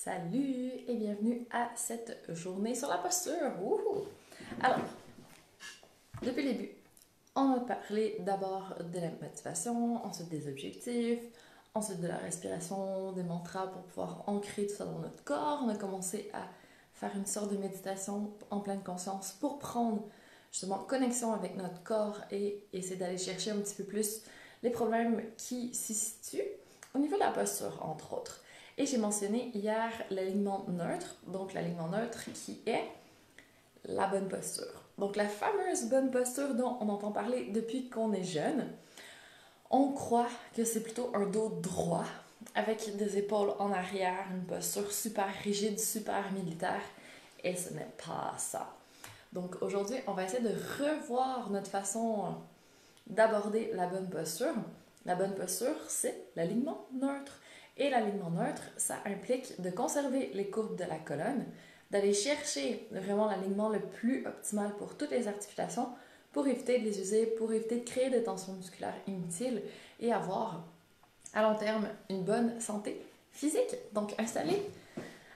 Salut et bienvenue à cette journée sur la posture. Wouhou! Alors, depuis le début, on a parlé d'abord de la motivation, ensuite des objectifs, ensuite de la respiration, des mantras pour pouvoir ancrer tout ça dans notre corps. On a commencé à faire une sorte de méditation en pleine conscience pour prendre justement connexion avec notre corps et essayer d'aller chercher un petit peu plus les problèmes qui s'y situent au niveau de la posture, entre autres. Et j'ai mentionné hier l'alignement neutre, donc l'alignement neutre qui est la bonne posture. Donc la fameuse bonne posture dont on entend parler depuis qu'on est jeune. On croit que c'est plutôt un dos droit, avec des épaules en arrière, une posture super rigide, super militaire, et ce n'est pas ça. Donc aujourd'hui, on va essayer de revoir notre façon d'aborder la bonne posture. La bonne posture, c'est l'alignement neutre. Et l'alignement neutre, ça implique de conserver les courbes de la colonne, d'aller chercher vraiment l'alignement le plus optimal pour toutes les articulations, pour éviter de les user, pour éviter de créer des tensions musculaires inutiles et avoir à long terme une bonne santé physique. Donc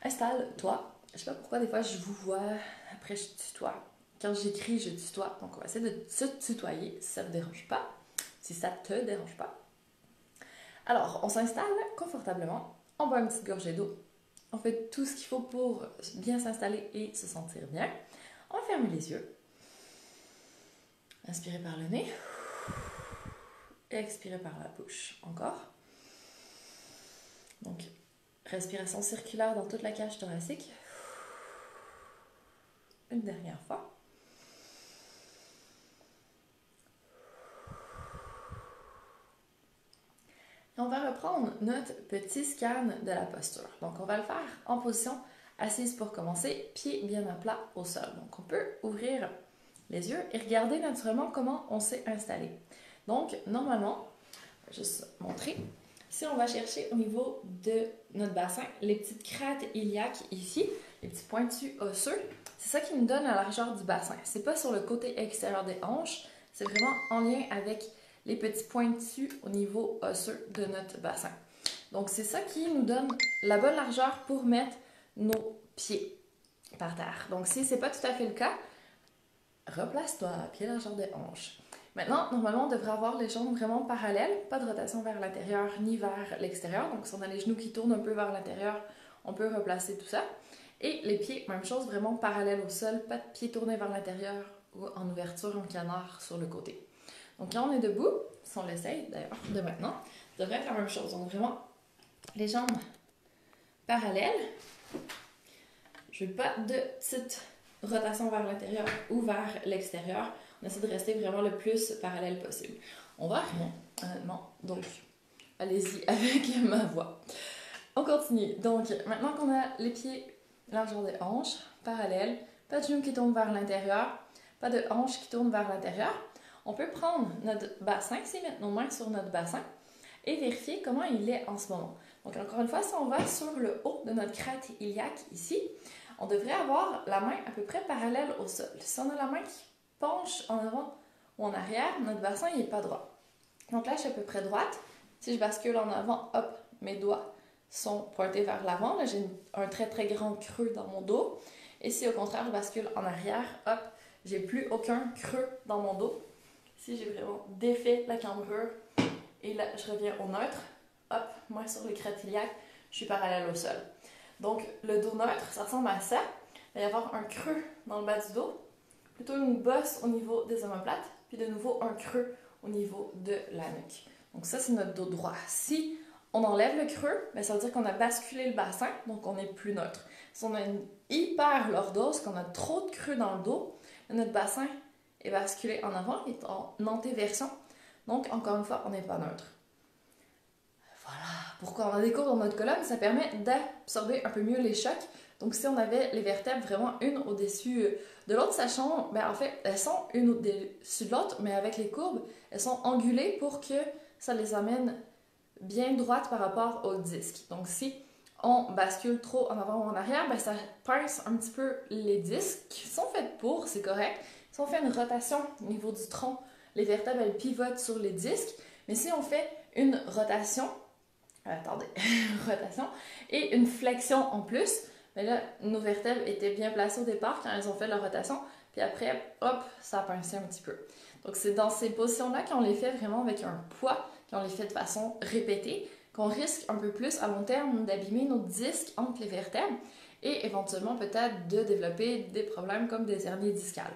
installe-toi. Je sais pas pourquoi des fois je vous vois, après je tutoie. Quand j'écris, je tutoie. Donc on va essayer de se tutoyer si ça ne te dérange pas. Si ça te dérange pas. Alors, on s'installe confortablement, on boit une petite gorgée d'eau, on fait tout ce qu'il faut pour bien s'installer et se sentir bien. On va fermer les yeux. Inspirez par le nez. Expirez par la bouche. Encore. Donc, respiration circulaire dans toute la cage thoracique. Une dernière fois. On va reprendre notre petit scan de la posture. Donc, on va le faire en position assise pour commencer, pieds bien à plat au sol. Donc, on peut ouvrir les yeux et regarder naturellement comment on s'est installé. Donc, normalement, je vais juste montrer, si on va chercher au niveau de notre bassin, les petites crêtes iliaques ici, les petits pointus osseux, c'est ça qui nous donne la largeur du bassin. C'est pas sur le côté extérieur des hanches, c'est vraiment en lien avec les petits pointus au niveau osseux de notre bassin. Donc, c'est ça qui nous donne la bonne largeur pour mettre nos pieds par terre. Donc, si ce n'est pas tout à fait le cas, replace-toi, pied largeur des hanches. Maintenant, normalement, on devrait avoir les jambes vraiment parallèles, pas de rotation vers l'intérieur ni vers l'extérieur. Donc, si on a les genoux qui tournent un peu vers l'intérieur, on peut replacer tout ça. Et les pieds, même chose, vraiment parallèles au sol, pas de pieds tournés vers l'intérieur ou en ouverture en canard sur le côté. Donc, quand on est debout, si on l'essaye d'ailleurs de maintenant, ça devrait être la même chose. Donc, vraiment, les jambes parallèles. Je veux pas de petite rotation vers l'intérieur ou vers l'extérieur. On essaie de rester vraiment le plus parallèle possible. On va rien, honnêtement. Donc, allez-y avec ma voix. On continue. Donc, maintenant qu'on a les pieds largeur des hanches, parallèles, pas de genoux qui tournent vers l'intérieur, pas de hanches qui tournent vers l'intérieur, on peut prendre notre bassin, ici, mettre nos mains sur notre bassin et vérifier comment il est en ce moment. Donc, encore une fois, si on va sur le haut de notre crête iliaque ici, on devrait avoir la main à peu près parallèle au sol. Si on a la main qui penche en avant ou en arrière, notre bassin n'est pas droit. Donc là, je suis à peu près droite. Si je bascule en avant, hop, mes doigts sont pointés vers l'avant. Là, j'ai un très très grand creux dans mon dos. Et si au contraire, je bascule en arrière, hop, j'ai plus aucun creux dans mon dos. Si j'ai vraiment défait la cambrure et là, je reviens au neutre, hop, moi sur les crêtes iliaques, je suis parallèle au sol. Donc, le dos neutre, ça ressemble à ça. Il va y avoir un creux dans le bas du dos, plutôt une bosse au niveau des omoplates, puis de nouveau un creux au niveau de la nuque. Donc ça, c'est notre dos droit. Si on enlève le creux, bien, ça veut dire qu'on a basculé le bassin, donc on est plus neutre. Si on a une hyper lordose, qu'on a trop de creux dans le dos, notre bassin est basculé en avant, il est en antéversion. Donc, encore une fois, on n'est pas neutre. Voilà. Pourquoi on a des courbes dans notre colonne, ça permet d'absorber un peu mieux les chocs. Donc, si on avait les vertèbres vraiment une au-dessus de l'autre, sachant, ben, en fait, elles sont une au-dessus de l'autre, mais avec les courbes, elles sont angulées pour que ça les amène bien droites par rapport au disque. Donc, si on bascule trop en avant ou en arrière, ben, ça pince un petit peu les disques qui sont faits pour, c'est correct. Si on fait une rotation au niveau du tronc, les vertèbres, elles pivotent sur les disques. Mais si on fait une rotation attendez, rotation, et une flexion en plus. Mais là, nos vertèbres étaient bien placées au départ quand elles ont fait leur rotation, puis après, hop, ça a pincé un petit peu. Donc c'est dans ces positions-là qu'on les fait vraiment avec un poids, qu'on les fait de façon répétée, qu'on risque un peu plus à long terme d'abîmer nos disques entre les vertèbres et éventuellement peut-être de développer des problèmes comme des hernies discales.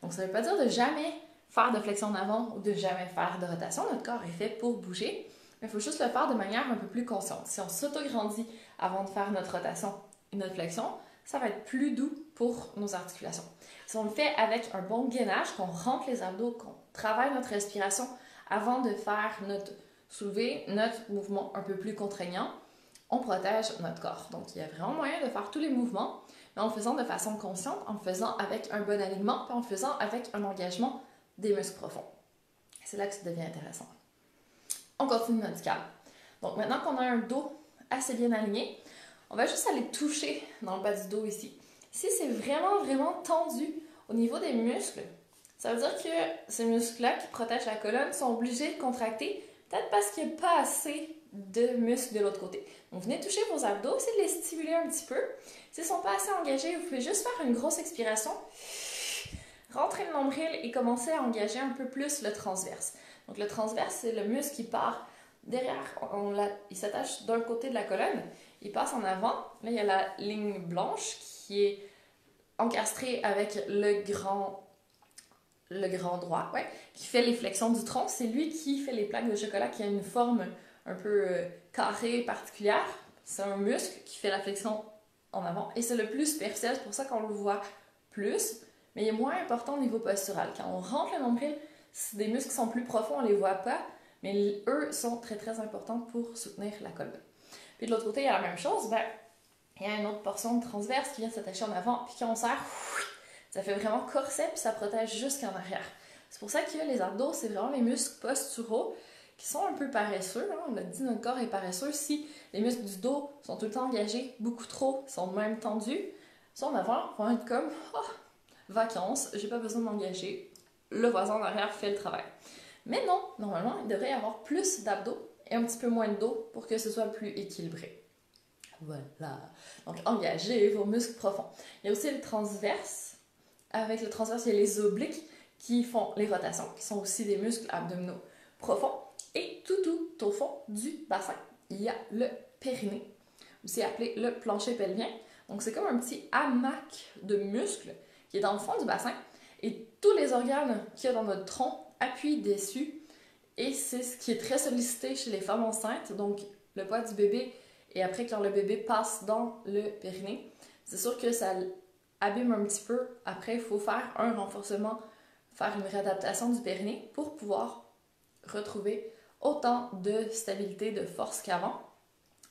Donc ça ne veut pas dire de jamais faire de flexion en avant ou de jamais faire de rotation. Notre corps est fait pour bouger, mais il faut juste le faire de manière un peu plus consciente. Si on s'auto-grandit avant de faire notre rotation et notre flexion, ça va être plus doux pour nos articulations. Si on le fait avec un bon gainage, qu'on rentre les abdos, qu'on travaille notre respiration avant de faire notre soulevé, notre mouvement un peu plus contraignant, on protège notre corps. Donc, il y a vraiment moyen de faire tous les mouvements, mais en le faisant de façon consciente, en le faisant avec un bon alignement, puis en le faisant avec un engagement des muscles profonds. C'est là que ça devient intéressant. On continue notre calme. Donc, maintenant qu'on a un dos assez bien aligné, on va juste aller toucher dans le bas du dos ici. Si c'est vraiment tendu au niveau des muscles, ça veut dire que ces muscles-là qui protègent la colonne sont obligés de contracter, peut-être parce qu'il n'y a pas assez de muscles de l'autre côté. Donc, venez toucher vos abdos, essayez de les stimuler un petit peu. S'ils ne sont pas assez engagés, vous pouvez juste faire une grosse expiration, rentrer le nombril et commencer à engager un peu plus le transverse. Donc, le transverse, c'est le muscle qui part derrière, il s'attache d'un côté de la colonne, il passe en avant. Là, il y a la ligne blanche qui est encastrée avec le grand droit, ouais, qui fait les flexions du tronc. C'est lui qui fait les plaques de chocolat qui a une forme un peu carrée, particulière. C'est un muscle qui fait la flexion en avant et c'est le plus superficiel, c'est pour ça qu'on le voit plus, mais il est moins important au niveau postural. Quand on rentre le nombril, c'est des muscles qui sont plus profonds, on ne les voit pas, mais eux sont très importants pour soutenir la colonne. Puis de l'autre côté, il y a la même chose, il y a une autre portion de transverse qui vient s'attacher en avant, puis quand on serre, ça fait vraiment corset, puis ça protège jusqu'en arrière. C'est pour ça que les abdos, c'est vraiment les muscles posturaux qui sont un peu paresseux. Hein? On a dit notre corps est paresseux. Si les muscles du dos sont tout le temps engagés, beaucoup trop, sont même tendus, ceux en avant vont être comme vacances, j'ai pas besoin de m'engager, le voisin en arrière fait le travail. Mais non, normalement, il devrait y avoir plus d'abdos et un petit peu moins de dos pour que ce soit plus équilibré. Voilà. Donc, engagez vos muscles profonds. Il y a aussi le transverse. Avec le transverse, il y a les obliques qui font les rotations, qui sont aussi des muscles abdominaux profonds. Et tout au fond du bassin, il y a le périnée, aussi appelé le plancher pelvien. Donc, c'est comme un petit hamac de muscles qui est dans le fond du bassin. Et tous les organes qu'il y a dans notre tronc appuient dessus. Et c'est ce qui est très sollicité chez les femmes enceintes. Donc, le poids du bébé et après, quand le bébé passe dans le périnée, c'est sûr que ça abîme un petit peu. Après, il faut faire un renforcement, faire une réadaptation du périnée pour pouvoir retrouver autant de stabilité, de force qu'avant.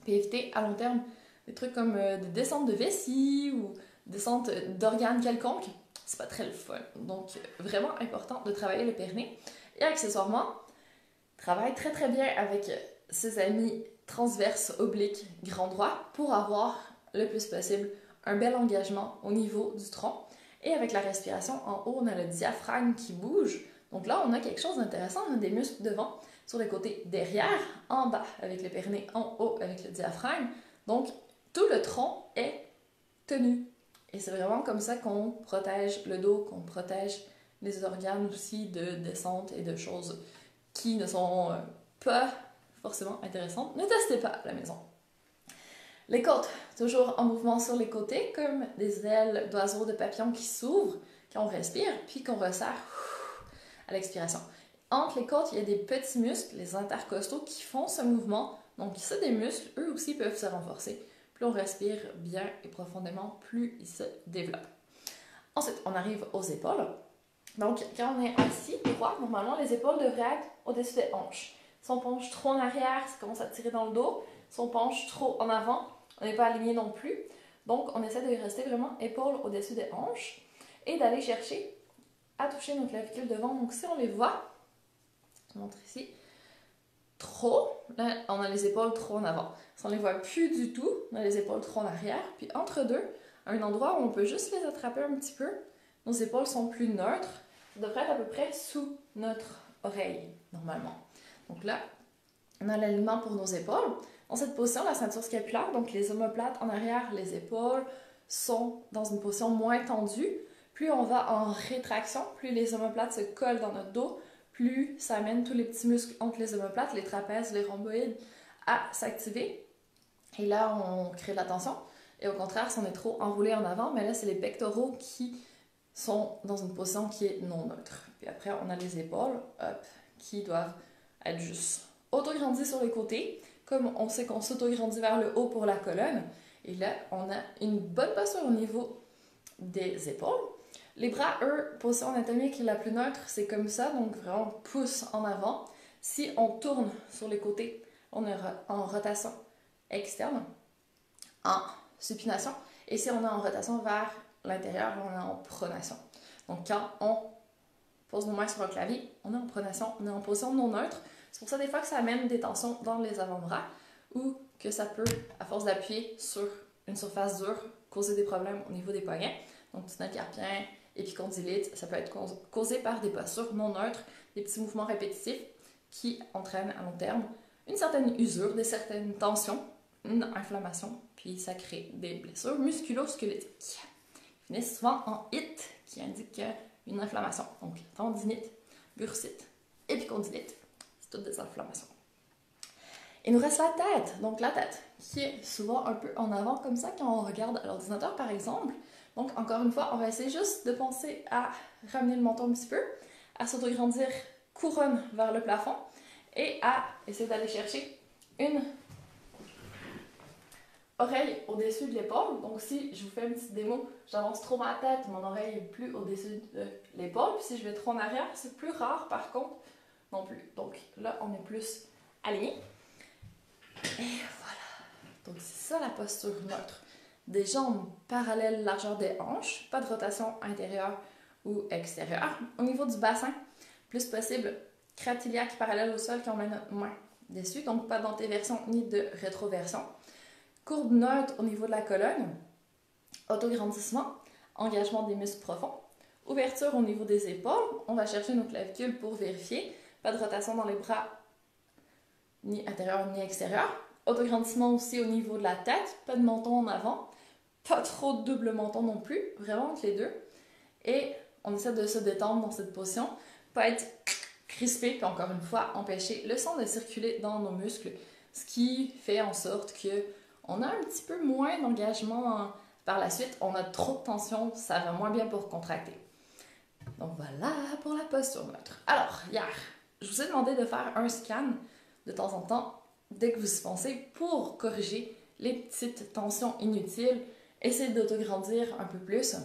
Puis éviter à long terme des trucs comme des descentes de vessie ou descentes d'organes quelconques. C'est pas très le fun. Donc, vraiment important de travailler le périnée. Et accessoirement, travaille très bien avec ses amis transverses, obliques, grand droit pour avoir le plus possible un bel engagement au niveau du tronc. Et avec la respiration, en haut, on a le diaphragme qui bouge. Donc là, on a quelque chose d'intéressant. On a des muscles devant, sur les côtés derrière, en bas avec le périnée, en haut avec le diaphragme. Donc, tout le tronc est tenu. Et c'est vraiment comme ça qu'on protège le dos, qu'on protège les organes aussi de descente et de choses qui ne sont pas forcément intéressantes. Ne testez pas à la maison. Les côtes, toujours en mouvement sur les côtés, comme des ailes d'oiseaux, de papillons qui s'ouvrent quand on respire, puis qu'on resserre à l'expiration. Entre les côtes, il y a des petits muscles, les intercostaux, qui font ce mouvement. Donc, c'est des muscles, eux aussi peuvent se renforcer. Plus on respire bien et profondément, plus ils se développent. Ensuite, on arrive aux épaules. Donc, quand on est assis droit, normalement, les épaules devraient être au-dessus des hanches. Si on penche trop en arrière, ça commence à tirer dans le dos. Si on penche trop en avant, on n'est pas aligné non plus. Donc, on essaie de rester vraiment épaules au-dessus des hanches et d'aller chercher à toucher nos clavicules devant. Donc, si on les voit, je montre ici, trop, là, on a les épaules trop en avant. Si on ne les voit plus du tout, on a les épaules trop en arrière. Puis, entre deux, à un endroit où on peut juste les attraper un petit peu, nos épaules sont plus neutres. Ça devrait être à peu près sous notre oreille, normalement. Donc là, on a l'alignement pour nos épaules. Dans cette position, la ceinture scapulaire, donc les omoplates en arrière, les épaules, sont dans une position moins tendue. Plus on va en rétraction, plus les omoplates se collent dans notre dos, plus ça amène tous les petits muscles entre les omoplates, les trapèzes, les rhomboïdes, à s'activer. Et là, on crée de la tension. Et au contraire, si on est trop enroulé en avant, mais là, c'est les pectoraux qui sont dans une position qui est non neutre. Puis après, on a les épaules, hop, qui doivent être juste auto-grandies sur les côtés. Comme on sait qu'on s'auto-grandit vers le haut pour la colonne. Et là, on a une bonne posture au niveau des épaules. Les bras, eux, position anatomique la plus neutre, c'est comme ça, donc vraiment pouce en avant. Si on tourne sur les côtés, on est en rotation externe, en supination. Et si on est en rotation vers l'intérieur, on est en pronation. Donc quand on pose nos mains sur le clavier, on est en pronation, on est en position non neutre. C'est pour ça des fois que ça amène des tensions dans les avant-bras ou que ça peut, à force d'appuyer sur une surface dure, causer des problèmes au niveau des poignets. Donc tunnel carpien, épicondylite, ça peut être causé par des postures non neutres, des petits mouvements répétitifs qui entraînent à long terme une certaine usure, des certaines tensions, une inflammation, puis ça crée des blessures musculo-squelettiques. Ils finissent souvent en IT, qui indique une inflammation. Donc tendinite, bursite, épicondylite, c'est toutes des inflammations. Il nous reste la tête. Donc la tête, qui est souvent un peu en avant comme ça quand on regarde à l'ordinateur par exemple. Donc encore une fois, on va essayer juste de penser à ramener le menton un petit peu, à s'autograndir couronne vers le plafond et à essayer d'aller chercher une oreille au-dessus de l'épaule. Donc si je vous fais une petite démo, j'avance trop ma tête, mon oreille est plus au-dessus de l'épaule. Puis si je vais trop en arrière, c'est plus rare par contre non plus. Donc là, on est plus aligné. Et voilà. Donc c'est ça la posture neutre. Des jambes parallèles largeur des hanches, pas de rotation intérieure ou extérieure. Au niveau du bassin, plus possible, crête iliaque parallèle au sol quand on met notre main dessus, donc pas d'antéversion ni de rétroversion. Courbe neutre au niveau de la colonne, autograndissement, engagement des muscles profonds, ouverture au niveau des épaules, on va chercher nos clavicules pour vérifier, pas de rotation dans les bras ni intérieur ni extérieur. Autograndissement aussi au niveau de la tête, pas de menton en avant, pas trop de double menton non plus, vraiment entre les deux. Et on essaie de se détendre dans cette position, pas être crispé, puis encore une fois, empêcher le sang de circuler dans nos muscles, ce qui fait en sorte que on a un petit peu moins d'engagement par la suite, on a trop de tension, ça va moins bien pour contracter. Donc voilà pour la posture neutre. Alors, hier, je vous ai demandé de faire un scan de temps en temps, dès que vous y pensez, pour corriger les petites tensions inutiles, essayer d'autograndir un peu plus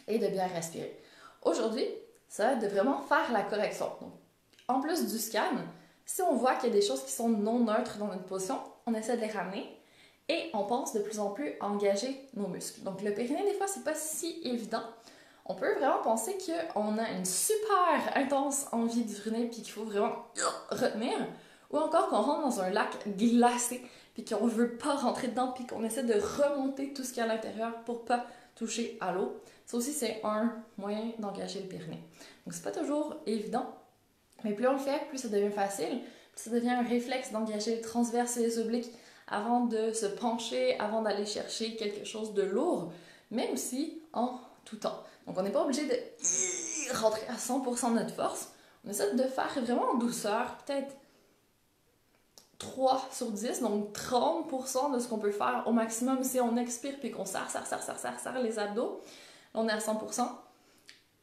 et de bien respirer. Aujourd'hui, ça va être de vraiment faire la correction. Donc, en plus du scan, si on voit qu'il y a des choses qui sont non neutres dans notre position, on essaie de les ramener et on pense de plus en plus à engager nos muscles. Donc le périnée, des fois, c'est pas si évident. On peut vraiment penser qu'on a une super intense envie d'uriner puis qu'il faut vraiment retenir, ou encore qu'on rentre dans un lac glacé puis qu'on veut pas rentrer dedans puis qu'on essaie de remonter tout ce qu'il y a à l'intérieur pour pas toucher à l'eau. Ça aussi, c'est un moyen d'engager le périnée. Donc c'est pas toujours évident, mais plus on le fait, plus ça devient facile, plus ça devient un réflexe d'engager les transverses et les obliques avant de se pencher, avant d'aller chercher quelque chose de lourd, mais aussi en tout temps. Donc on n'est pas obligé de rentrer à 100% de notre force. On essaie de faire vraiment en douceur, peut-être 3 sur 10, donc 30% de ce qu'on peut faire au maximum si on expire puis qu'on serre les abdos. Là, on est à 100%.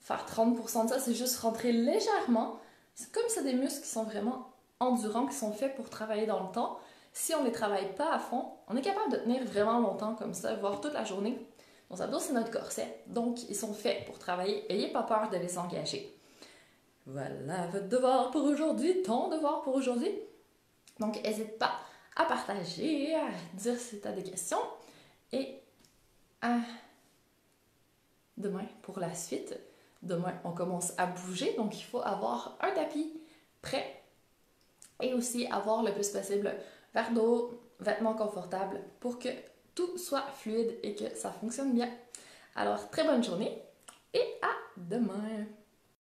Faire 30% de ça, c'est juste rentrer légèrement. C'est comme ça des muscles qui sont vraiment endurants, qui sont faits pour travailler dans le temps. Si on ne les travaille pas à fond, on est capable de tenir vraiment longtemps comme ça, voire toute la journée. Nos abdos, c'est notre corset, donc ils sont faits pour travailler. Ayez pas peur de les engager. Voilà votre devoir pour aujourd'hui, ton devoir pour aujourd'hui. Donc, n'hésite pas à partager, à dire si tu as des questions. Et à demain pour la suite. Demain, on commence à bouger, donc il faut avoir un tapis prêt et aussi avoir le plus possible verre d'eau, vêtements confortables pour que tout soit fluide et que ça fonctionne bien. Alors, très bonne journée et à demain!